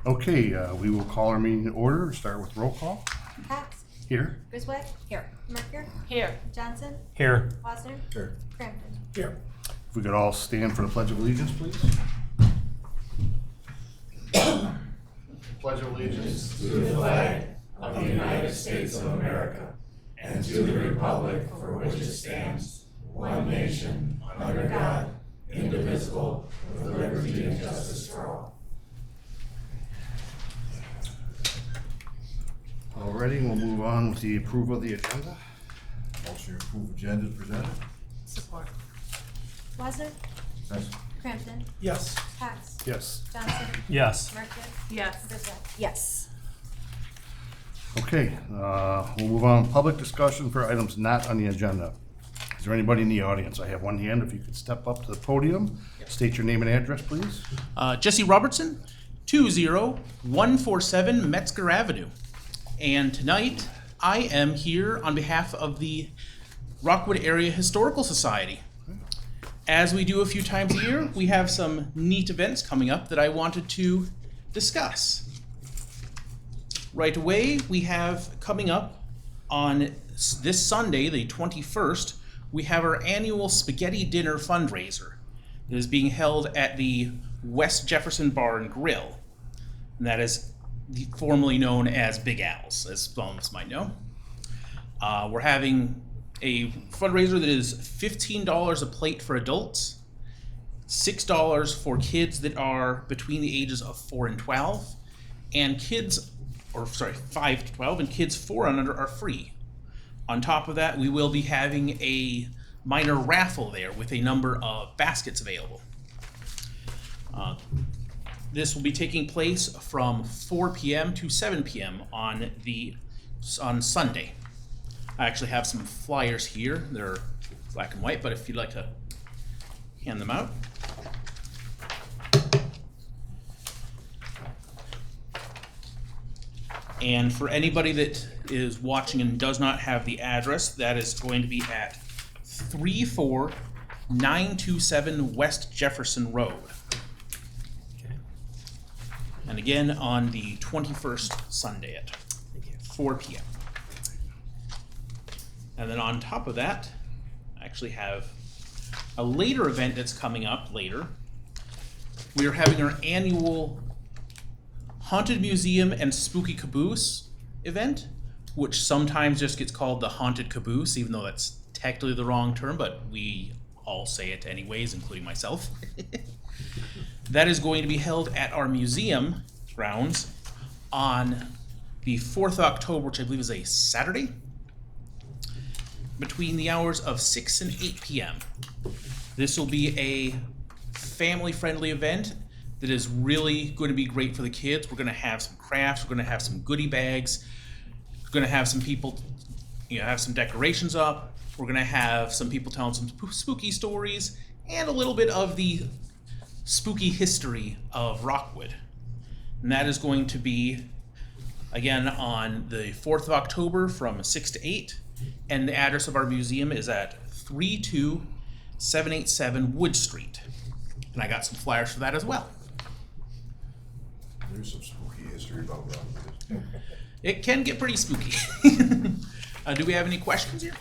Okay, we will call our meeting to order. Start with roll call. Cox. Here. Griswold. Here. Merker. Here. Johnson. Here. Wasner. Here. Crampton. Here. If we could all stand for the Pledge of Allegiance, please. Pledge of Allegiance. To the flag of the United States of America and to the republic for which it stands, one nation, under God, indivisible, with liberty and justice for all. Alrighty, we'll move on with the approval of the agenda. Motion to approve agenda presented. Support. Wasner. Yes. Crampton. Yes. Cox. Yes. Johnson. Yes. Merker. Yes. Griswold. Yes. Okay, we'll move on. Public discussion for items not on the agenda. Is there anybody in the audience? I have one hand. If you could step up to the podium, state your name and address, please. Jesse Robertson, 20147 Metzger Avenue. And tonight, I am here on behalf of the Rockwood Area Historical Society. As we do a few times a year, we have some neat events coming up that I wanted to discuss. Right away, we have coming up on this Sunday, the 21st, we have our annual Spaghetti Dinner fundraiser. It is being held at the West Jefferson Bar and Grill. And that is formerly known as Big Al's, as some of us might know. We're having a fundraiser that is $15 a plate for adults, $6 for kids that are between the ages of 4 and 12, and 5 to 12, and kids 4 and under are free. On top of that, we will be having a minor raffle there with a number of baskets available. This will be taking place from 4 p.m. to 7 p.m. on Sunday. I actually have some flyers here. They're black and white, but if you'd like to hand them out. And for anybody that is watching and does not have the address, that is going to be at 34927 West Jefferson Road. And again, on the 21st Sunday at 4 p.m. And then on top of that, I actually have a later event that's coming up later. We are having our annual Haunted Museum and Spooky Caboose event, which sometimes just gets called the Haunted Caboose, even though that's technically the wrong term, but we all say it anyways, including myself. That is going to be held at our museum grounds on the 4th of October, which I believe is a Saturday, between the hours of 6 and 8 p.m. This will be a family-friendly event that is really going to be great for the kids. We're going to have some crafts, we're going to have some goodie bags, we're going to have some people, have some decorations up, we're going to have some people telling some spooky stories, and a little bit of the spooky history of Rockwood. And that is going to be, again, on the 4th of October from 6 to 8. And the address of our museum is at 32787 Wood Street. And I got some flyers for that as well. There's some spooky history about Rockwood. It can get pretty spooky. Do we have any questions here?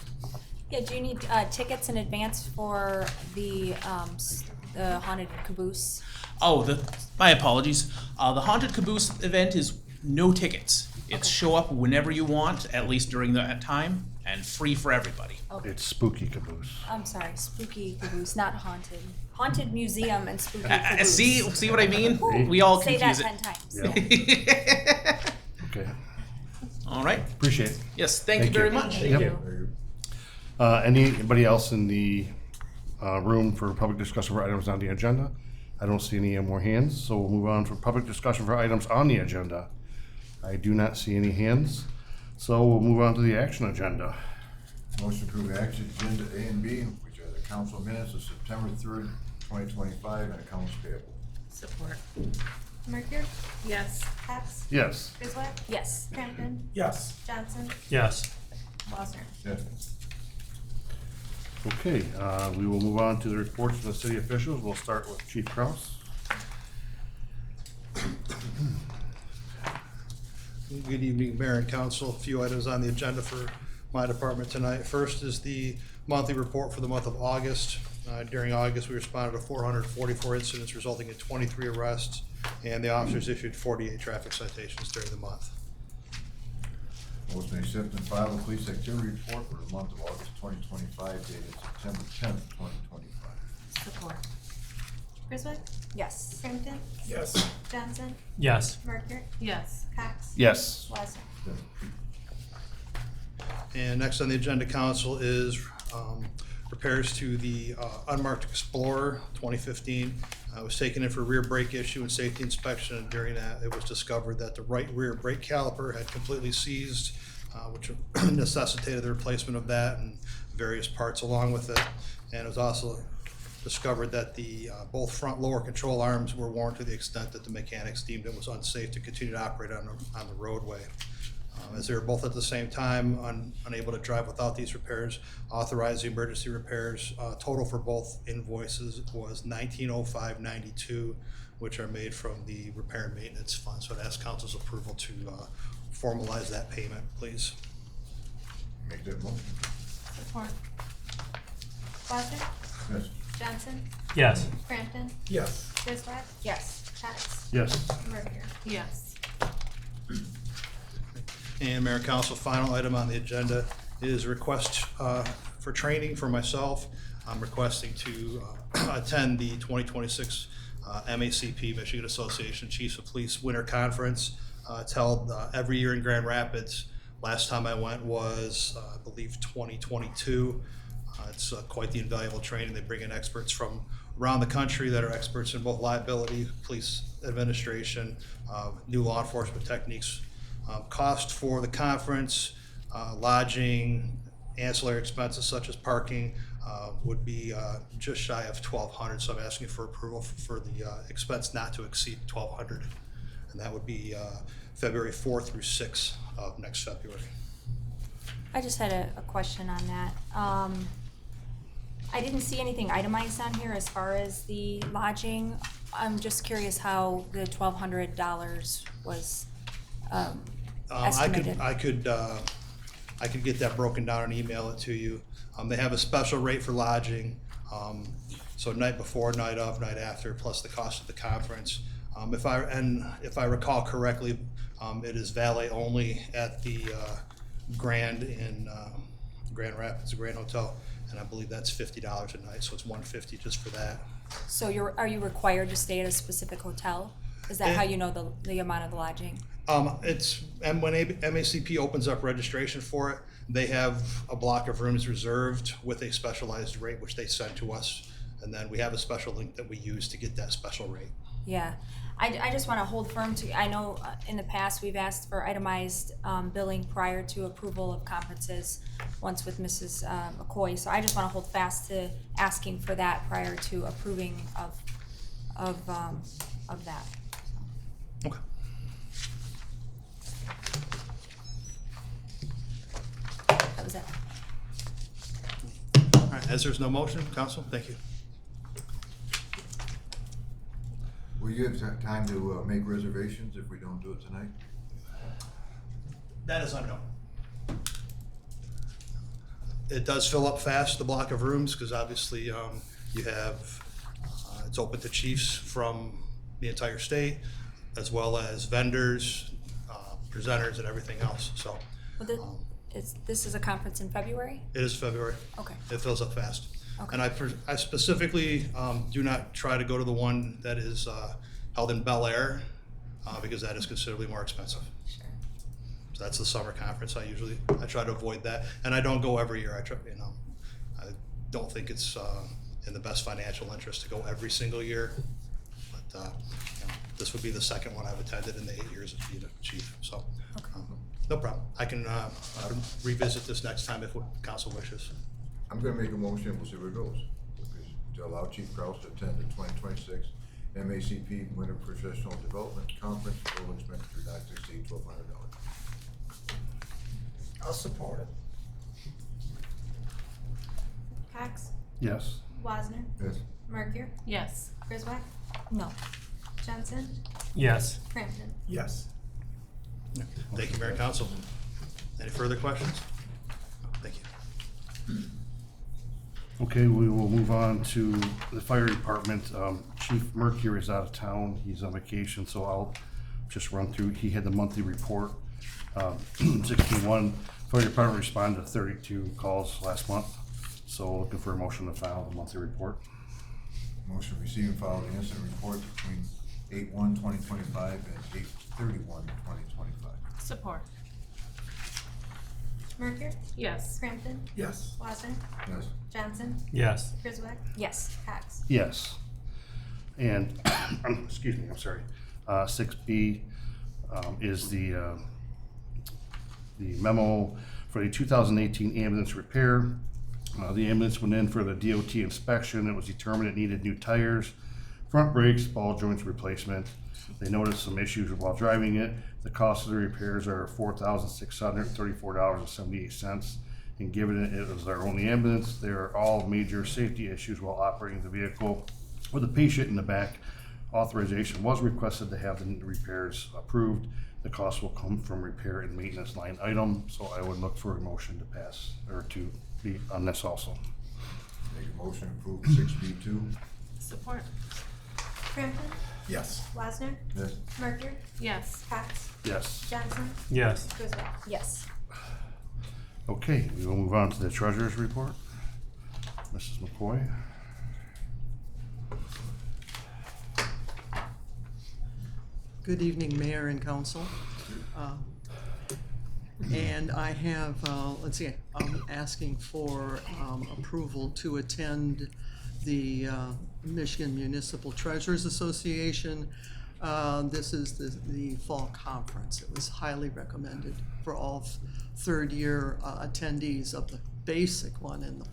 Yeah. Do you need tickets in advance for the Haunted Caboose? Oh, my apologies. The Haunted Caboose event is no tickets. It's show up whenever you want, at least during that time, and free for everybody. Okay. It's Spooky Caboose. I'm sorry, Spooky Caboose, not Haunted. Haunted Museum and Spooky Caboose. See what I mean? We all Say confuse that it. 10 times. Yeah. Okay, All right. appreciate it. Yes, thank you very much. Thank Yep. you. Anybody else in the room for public discussion for items on the agenda? I don't see any more hands, so we'll move on for public discussion for items on the agenda. I do not see any hands, so we'll move on to the action agenda. Motion to approve action agenda A and B, which are the council minutes of September 3rd, 2025, and accounts payable. Support. Merker. Yes. Cox. Yes. Griswold. Yes. Crampton. Yes. Johnson. Yes. Wasner. Yes. Okay, we will move on to the reports from the city officials. We'll start with Chief Kraus. Good evening, Mayor and Council. A few items on the agenda for my department tonight. First is the monthly report for the month of August. During August, we responded to 444 incidents resulting in 23 arrests, and the officers issued 48 traffic citations during the month. Motion to accept and file the police activity report for the month of August 2025 dated September 10th, 2025. Support. Griswold, Yes. Crampton, Yes. Johnson, Yes. Merker, Yes. Cox. Yes. Wasner. Yes. And next on the agenda, council, is repairs to the unmarked Explorer 2015. It was taken in for rear brake issue and safety inspection, and during that, it was discovered that the right rear brake caliper had completely seized, which necessitated the replacement of that and various parts along with it. And it was also discovered that the both front lower control arms were worn to the extent that the mechanics deemed it was unsafe to continue to operate on the roadway. As they were both at the same time unable to drive without these repairs, authorized the emergency repairs. Total for both invoices was $1905.92, which are made from the repair and maintenance fund. So I'd ask council's approval to formalize that payment, please. Make that motion. Support. Wasner, Yes. Johnson, Yes. Crampton, Yes. Griswold, Yes. Cox, Yes. Merker. Yes. And Mayor and Council, final item on the agenda is a request for training for myself. I'm requesting to attend the 2026 MACP, Michigan Association Chiefs of Police Winter Conference. It's held every year in Grand Rapids. Last time I went was, I believe, 2022. It's quite the invaluable training. They bring in experts from around the country that are experts in both liability, police administration, new law enforcement techniques. Cost for the conference, lodging, ancillary expenses such as parking would be just shy of $1,200. So I'm asking for approval for the expense not to exceed $1,200. And that would be February 4th through 6th of next February. I just had a question on that. I didn't see anything itemized on here as far as the lodging. I'm just curious how the $1,200 was estimated. I could get that broken down and email it to you. They have a special rate for lodging, so night before, night of, night after, plus the cost of the conference. If I recall correctly, it is valet only at the Grand in Grand Rapids, the Grand Hotel, and I believe that's $50 a night, so it's $150 just for that. So are you required to stay at a specific hotel? Is that how you know the amount of the lodging? And when MACP opens up registration for it, they have a block of rooms reserved with a specialized rate, which they send to us. And then we have a special link that we use to get that special rate. Yeah, I just want to hold firm to, I know in the past, we've asked for itemized billing prior to approval of conferences, once with Mrs. McCoy, so I just want to hold fast to asking for that prior to approving of that. Okay. That was it. All right, as there's no motion, council, thank you. Will you have time to make reservations if we don't do it tonight? That is unknown. It does fill up fast, the block of rooms, because obviously you have, it's open to chiefs from the entire state, as well as vendors, presenters, and everything else. So Well, this is a conference in February? it is February. Okay. It fills up fast. Okay. And I specifically do not try to go to the one that is held in Bel Air because that is considerably more expensive. Sure. So that's the summer conference. I try to avoid that, and I don't go every year. I don't think it's in the best financial interest to go every single year. But this would be the second one I've attended in the 8 years of being a chief. So no problem. I can revisit this next time if council wishes. I'm gonna make a motion, we'll see where it goes. To allow Chief Kraus to attend the 2026 MACP Winter Professional Development Conference, total expenditure not to exceed $1,200. I'll support it. Cox, Yes. Wasner, Yes. Merker, Yes. Griswold, No. Johnson, Yes. Crampton. Yes. Thank you, Mayor and Council. Any further questions? Thank you. Okay, we will move on to the fire department. Chief Mercury is out of town. He's on vacation, so I'll just run through. He had the monthly report. 61, fire department responded to 32 calls last month. So looking for a motion to file the monthly report. Motion to receive and file the incident report between 8/1/2025 and 8/31/2025. Support. Mercury? Yes. Crampton? Yes. Wasner? Yes. Johnson? Yes. Griswold? Yes. Cox? Yes. And, excuse me, I'm sorry. 6B is the memo for the 2018 ambulance repair. The ambulance went in for the DOT inspection. It was determined it needed new tires, front brakes, ball joints replacement. They noticed some issues while driving it. The cost of the repairs are $4,634.78. And given it was their only ambulance, there are all major safety issues while operating the vehicle. With a patient in the back, authorization was requested to have the repairs approved. The cost will come from repair and maintenance line item, so I would look for a motion to pass, or to be on this also. Make a motion to approve 6B2. Support. Crampton? Yes. Wasner? Yes. Mercury? Yes. Cox? Yes. Johnson? Yes. Griswold? Yes. Okay, we will move on to the treasurer's report. Mrs. McCoy. Good evening, Mayor and Council. And I have, let's see, I'm asking for approval to attend the Michigan Municipal Treasurers Association. This is the fall conference. It was highly recommended for all third-year attendees of the basic one in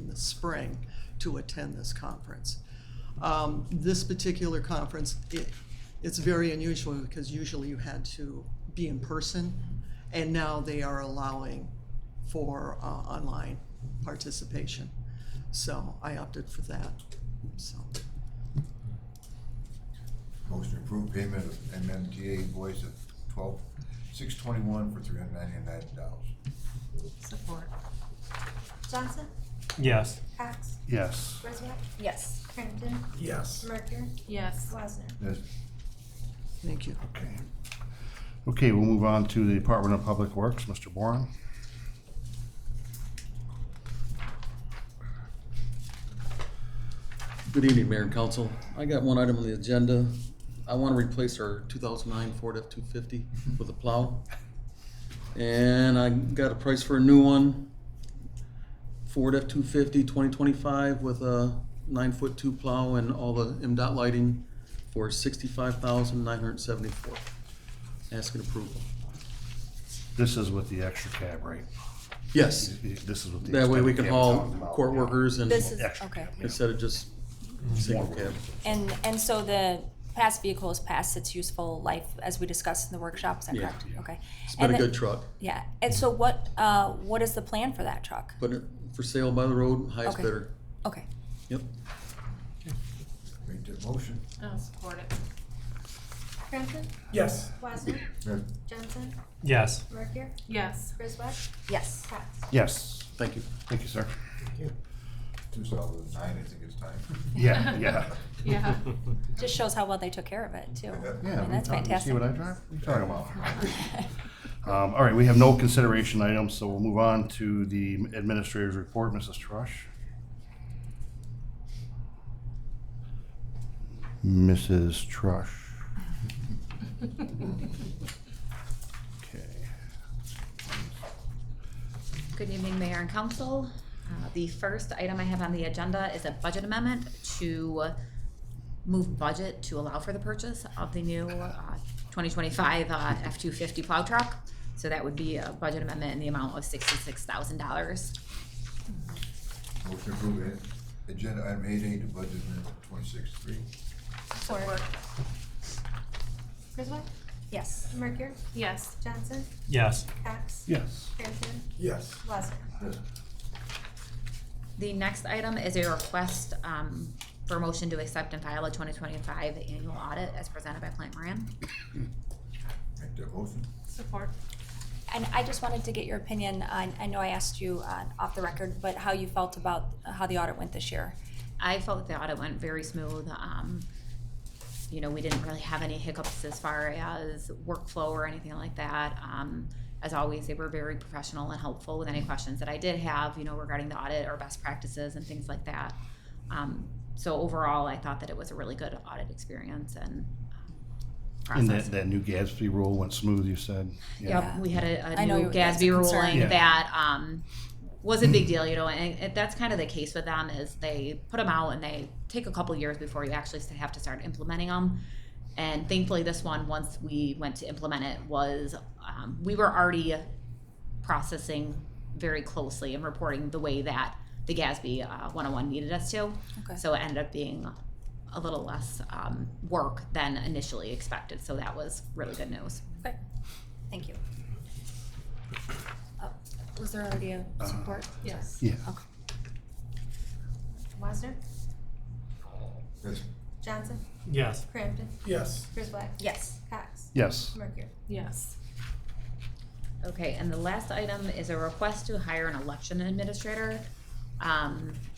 the spring to attend this conference. This particular conference, it's very unusual because usually you had to be in person, and now they are allowing for online participation. So I opted for that. So Motion to approve payment of MMTA invoice of $12,621 for $399. Support. Johnson? Yes. Cox? Yes. Griswold? Yes. Crampton? Yes. Mercury? Yes. Wasner? Yes. thank you. Okay. Okay, we'll move on to the Department of Public Works, Mr. Boren. Good evening, Mayor and Council. I got one item on the agenda. I want to replace our 2009 Ford F-250 with a plow. And I got a price for a new one. Ford F-250 2025 with a 9'2" plow and all the MDOT lighting for $65,974. Asking approval. This is with the extra cab, right? Yes, This is with the. that way we can extended cab haul we're talking about. court workers and This is, Extra okay. cab, yeah. instead of just single cab. And so the past vehicle is past its useful life, as we discussed in the workshop, is that Yeah. correct? Okay. It's been And a then- good truck. Yeah, and so what is the plan for that truck? Put it for sale by the road, highest Okay. bidder. Okay. Yep. Make that motion. I'll support it. Crampton? Yes. Wasner? Yes. Johnson? Yes. Mercury? Yes. Griswold? Yes. Cox? Yes, Thank you. thank you, sir. 2009, I think it's time. Yeah, yeah. Yeah. Just shows how well they took care of it too. Yeah, I mean, that's you see fantastic. what I drive? What are you talking about? All right, we have no consideration items, so we'll move on to the administrator's report, Mrs. Trush. Mrs. Trush. Okay. Good evening, Mayor and Council. The first item I have on the agenda is a budget amendment to move budget to allow for the purchase of the new 2025 F-250 plow truck. So that would be a budget amendment in the amount of $66,000. Motion to approve agenda item 8A to budget amendment 26-3. Support. Griswold? Yes. Mercury? Yes. Johnson? Yes. Cox? Yes. Crampton? Yes. Wasner? Yes. The next item is a request for a motion to accept and file a 2025 annual audit as presented by Plant Moran. Make that motion. Support. And I just wanted to get your opinion on, I know I asked you off the record, but how you felt about how the audit went this year. I felt that the audit went very smooth. You know, we didn't really have any hiccups as far as workflow or anything like that. As always, they were very professional and helpful with any questions that I did have, you know, regarding the audit or best practices and things like that. So overall, I thought that it was a really good audit experience and And process. that new Gatsby rule went smooth, you said? Yep, we had I a know new that's a Gatsby concern. ruling Yeah. that was a big deal, you know, and that's kind of the case with them is they put them out and they take a couple years before you actually have to start implementing them. And thankfully, this one, once we went to implement it, was we were already processing very closely and reporting the way that the GASB 101 needed us to. Okay. So it ended up being a little less work than initially expected. So that was really good news. Okay, thank you. Was there already a support? Yes. Yeah. Okay. Wasner, Yes. Johnson, Yes. Crampton, Yes. Frisbee, Yes. Cox, Yes. Mercury. Yes. Okay, and the last item is a request to hire an election administrator.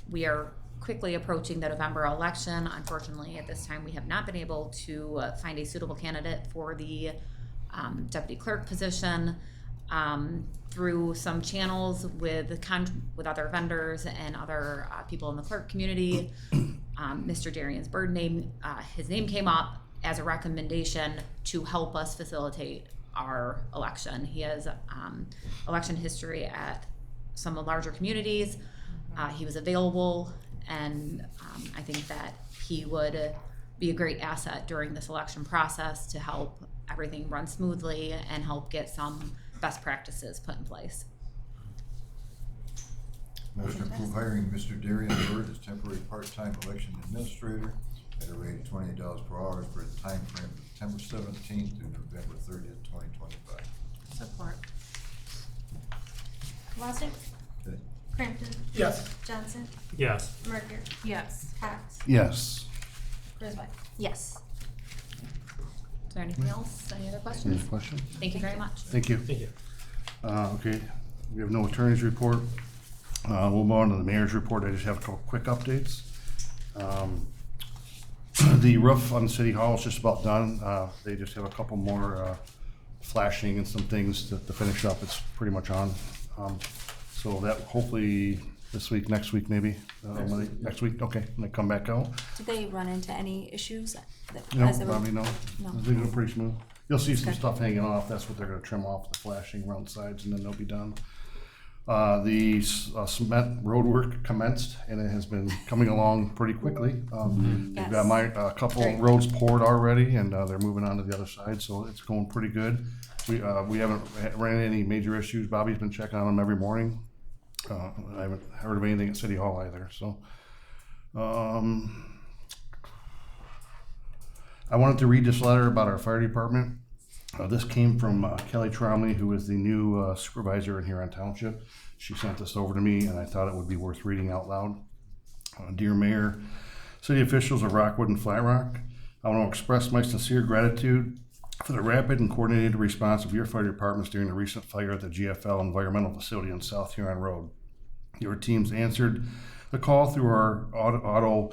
We are quickly approaching the November election. Unfortunately, at this time, we have not been able to find a suitable candidate for the deputy clerk position. Through some channels with other vendors and other people in the clerk community, Mr. Darian's Bird name, his name came up as a recommendation to help us facilitate our election. He has election history at some of the larger communities. He was available, and I think that he would be a great asset during this election process to help everything run smoothly and help get some best practices put in place. Motion to approve hiring Mr. Darian Bird as temporary part-time election administrator at a rate of $28 per hour for the time frame of September 17th through November 30th, 2025. Support. Wasner, Okay. Crampton, Yes. Johnson, Yes. Mercury, Yes. Cox, Yes. Frisbee. Yes. Is there anything else? Any other Any questions? questions? Thank you very much. Thank you. Thank you. Okay, we have no attorney's report. We'll move on to the mayor's report. I just have a couple quick updates. The roof on City Hall is just about done. They just have a couple more flashing and some things to finish up. It's pretty much on. So that hopefully this week, next week maybe. Next week, okay, when they come back out. Did they run into any issues? No, as they were- probably no. No. They're doing pretty smooth. You'll see some Okay. stuff hanging off. That's what they're gonna trim off, the flashing around sides, and then they'll be done. The cement road work commenced, and it has been coming along pretty quickly. They've got a couple Great. roads poured already, and they're moving on to the other side, so it's going pretty good. We haven't ran into any major issues. Bobby's been checking on them every morning. I haven't heard of anything at City Hall either, so. I wanted to read this letter about our fire department. This came from Kelly Tromley, who is the new supervisor in Huron Township. She sent this over to me, and I thought it would be worth reading out loud. Dear Mayor, city officials of Rockwood and Flat Rock, I want to express my sincere gratitude for the rapid and coordinated response of your fire departments during the recent fire at the GFL Environmental Facility on South Huron Road. Your teams answered the call through our auto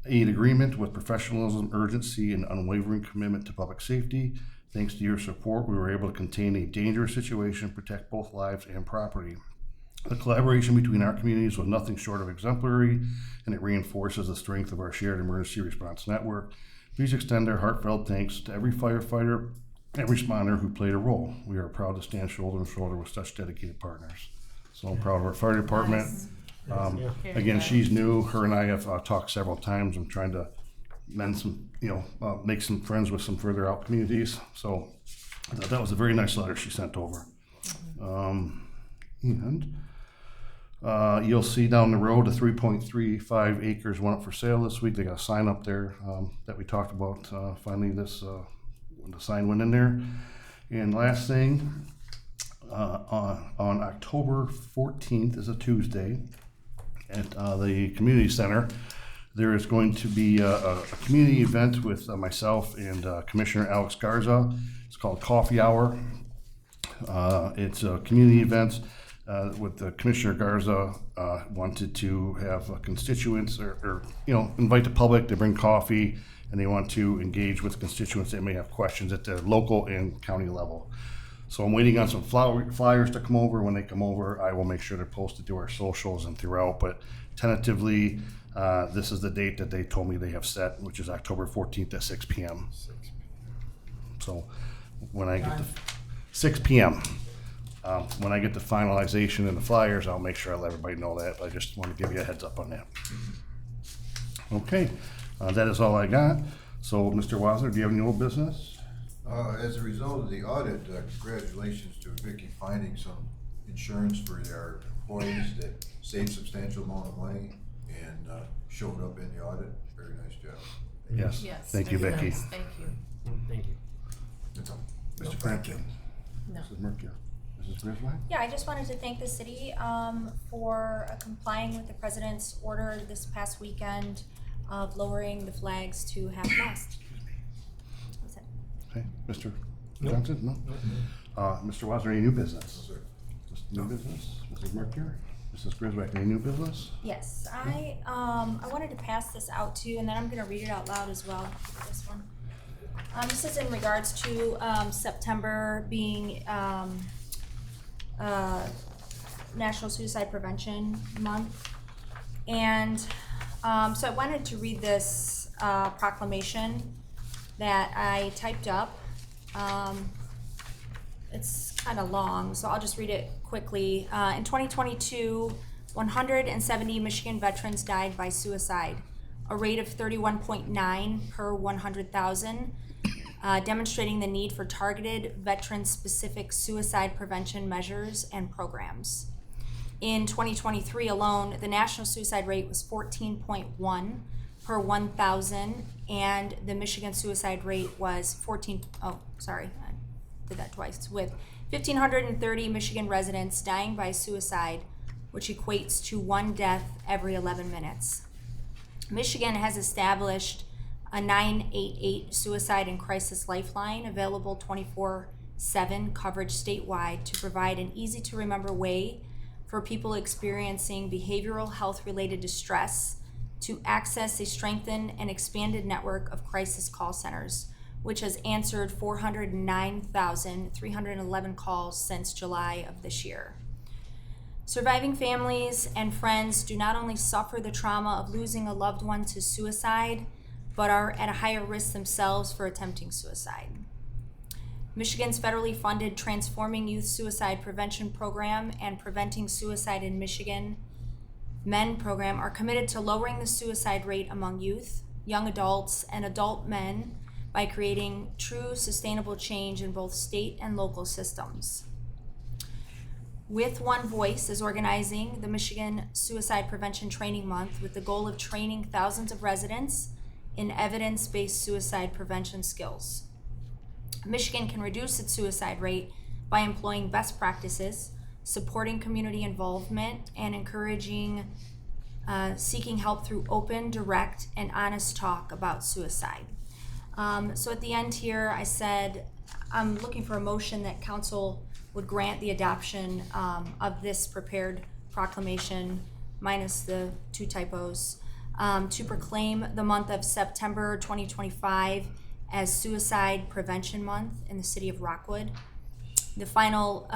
aid agreement with professionalism, urgency, and unwavering commitment to public safety. Thanks to your support, we were able to contain a dangerous situation and protect both lives and property. The collaboration between our communities was nothing short of exemplary, and it reinforces the strength of our shared emergency response network. Please extend our heartfelt thanks to every firefighter and responder who played a role. We are proud to stand shoulder to shoulder with such dedicated partners. So I'm proud of our fire department. Again, she's new. Her and I have talked several times. I'm trying to mend some, make some friends with some further out communities. So I thought that was a very nice letter she sent over. You'll see down the road, the 3.35 acres went up for sale this week. They got a sign up there that we talked about. Finally, the sign went in there. And last thing, on October 14th is a Tuesday at the community center. There is going to be a community event with myself and Commissioner Alex Garza. It's called Coffee Hour. It's a community event with the Commissioner Garza wanted to have constituents or invite the public to bring coffee, and they want to engage with constituents that may have questions at the local and county level. So I'm waiting on some flyers to come over. When they come over, I will make sure they're posted to our socials and throughout, but tentatively, this is the date that they told me they have set, which is October 14th at 6 p.m. So when I get to 6 p.m., when I get the finalization and the flyers, I'll make sure I let everybody know that. But I just want to give you a heads up on that. Okay, that is all I got. So, Mr. Wasner, do you have any old business? As a result of the audit, congratulations to Vicky finding some insurance for our employees that saved substantial amount of money and showed up in the audit. Very nice job. Yes. Yes. Thank you, Vicky. Yes, thank you. Thank you. That's all. Mr. Franklin. No. Mrs. Merkia. Mrs. Griswold? Yeah, I just wanted to thank the city for complying with the president's order this past weekend of lowering the flags to half-mast. That's it. Okay, Mr. Johnson? No? Mr. Wasner, any new business? Sir. New business? Mrs. Merkia? Mrs. Griswold, any new business? Yes, I wanted to pass this out to you, and then I'm gonna read it out loud as well, this one. This is in regards to September being National Suicide Prevention Month. And so I wanted to read this proclamation that I typed up. It's kind of long, so I'll just read it quickly. In 2022, 170 Michigan veterans died by suicide, a rate of 31.9 per 100,000, demonstrating the need for targeted veteran-specific suicide prevention measures and programs. In 2023 alone, the national suicide rate was 14.1 per 1,000, and the Michigan suicide rate was with 1,530 Michigan residents dying by suicide, which equates to one death every 11 minutes. Michigan has established a 988 suicide and crisis lifeline available 24/7 coverage statewide to provide an easy-to-remember way for people experiencing behavioral health-related distress to access a strengthened and expanded network of crisis call centers, which has answered 409,311 calls since July of this year. Surviving families and friends do not only suffer the trauma of losing a loved one to suicide, but are at a higher risk themselves for attempting suicide. Michigan's federally funded Transforming Youth Suicide Prevention Program and Preventing Suicide in Michigan Men program are committed to lowering the suicide rate among youth, young adults, and adult men by creating true sustainable change in both state and local systems. With One Voice is organizing the Michigan Suicide Prevention Training Month with the goal of training thousands of residents in evidence-based suicide prevention skills. Michigan can reduce its suicide rate by employing best practices, supporting community involvement, and encouraging seeking help through open, direct, and honest talk about suicide. So at the end here, I said I'm looking for a motion that council would grant the adoption of this prepared proclamation, minus the 2 typos, to proclaim the month of September 2025 as Suicide Prevention Month in the city of Rockwood. The final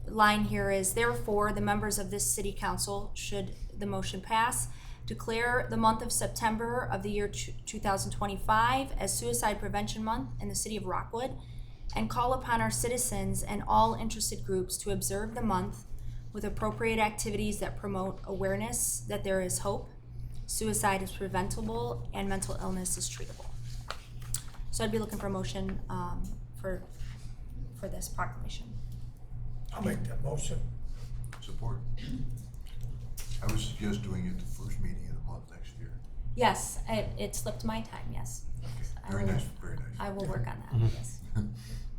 line here is, therefore, the members of this city council, should the motion pass, declare the month of September of the year 2025 as Suicide Prevention Month in the city of Rockwood, and call upon our citizens and all interested groups to observe the month with appropriate activities that promote awareness that there is hope, suicide is preventable, and mental illness is treatable. So I'd be looking for a motion for this proclamation. I'll make that motion. Support. I would suggest doing it the first meeting of the month next year. Yes, it slipped my time, yes. Very nice, very nice. I will work on that, yes.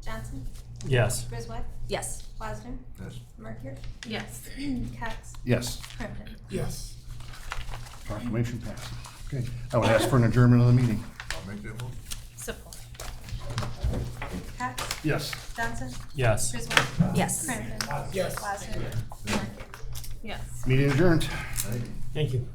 Johnson? Yes. Griswold? Yes. Wasner? Yes. Merkier? Yes. Cox? Yes. Crampton? Yes. Proclamation passed. Okay, I would ask for an adjournment of the meeting. I'll make that motion. Support. Yes. Johnson, Yes. Griswold, Yes. Cranston. Yes. Glasser. Yes. Meeting adjourned. Thank you. Thank you.